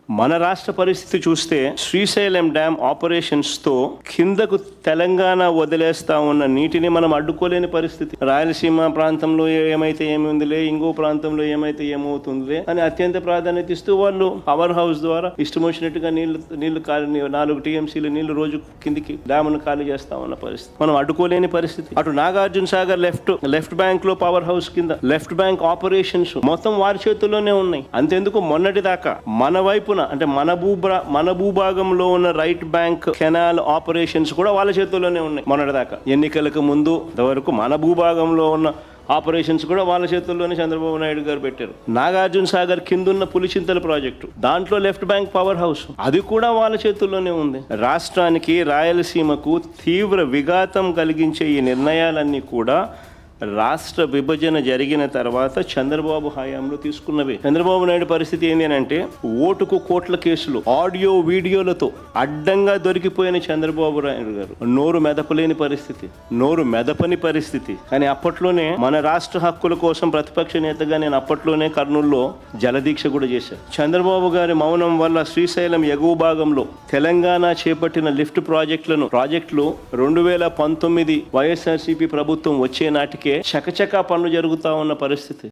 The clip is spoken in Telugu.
మన రాష్ట్ర పరిస్థితి చూస్తే శ్రీశైలం డ్యామ్ ఆపరేషన్స్ తో కిందకు తెలంగాణ వదిలేస్తా ఉన్న నీటిని మనం అడ్డుకోలేని పరిస్థితి. రాయలసీమ ప్రాంతంలో ఏమైతే ఏముందిలే, ఇంకో ప్రాంతంలో ఏమైతే ఏమవుతుందిలే అని అత్యంత ప్రాధాన్యత ఇస్తూ వాళ్ళు పవర్ హౌస్ ద్వారా ఇష్టం వచ్చినట్టుగా నీళ్లు ఖాళీ 4 టీఎంసీలు నీళ్లు రోజు కిందికి డ్యామ్ను ఖాళీ చేస్తా ఉన్న పరిస్థితి. మనం అడ్డుకోలేని పరిస్థితి. అటు నాగార్జున సాగర్ లెఫ్ట్ బ్యాంక్ లో పవర్ హౌస్ కింద లెఫ్ట్ బ్యాంక్ ఆపరేషన్స్ మొత్తం వారి చేతుల్లోనే ఉన్నాయి. అంతెందుకు మొన్నటి దాకా మన వైపున అంటే మన భూభాగంలో ఉన్న రైట్ బ్యాంక్ కెనాల్ ఆపరేషన్స్ కూడా వాళ్ళ చేతుల్లోనే ఉన్నాయి. మొన్నటి దాకా ఎన్నికలకు ముందు వరకు మన భూభాగంలో ఉన్న ఆపరేషన్స్ కూడా వాళ్ళ చేతుల్లోనే చంద్రబాబు నాయుడు గారు పెట్టారు. నాగార్జున సాగర్ కిందున్న పులిచింతల ప్రాజెక్టు, దాంట్లో లెఫ్ట్ బ్యాంక్ పవర్ హౌస్, అది కూడా వాళ్ళ చేతుల్లోనే ఉంది. రాష్ట్రానికి, రాయలసీమకు తీవ్ర విఘాతం కలిగించే ఈ నిర్ణయాలన్నీ కూడా రాష్ట్ర విభజన జరిగిన తర్వాత చంద్రబాబు హయాంలో తీసుకున్నవి. చంద్రబాబు నాయుడు పరిస్థితి ఏంటి అంటే, ఓటుకు కోట్ల కేసులు, ఆడియో వీడియోలతో అడ్డంగా దొరికిపోయిన చంద్రబాబు నాయుడు గారు నోరు మెదపలేని పరిస్థితి, నోరు మెదపని పరిస్థితి. కానీ అప్పట్లోనే మన రాష్ట్ర హక్కుల కోసం ప్రతిపక్ష నేతగా నేను అప్పట్లోనే కర్నూలులో జలదీక్ష కూడా చేశాను. చంద్రబాబు గారి మౌనం వల్ల శ్రీశైలం ఎగువ భాగంలో తెలంగాణ చేపట్టిన లిఫ్ట్ ప్రాజెక్టులు 2019 వైఎస్ఆర్సీపీ ప్రభుత్వం వచ్చే నాటికి చకచకా పనులు జరుగుతా ఉన్న పరిస్థితి.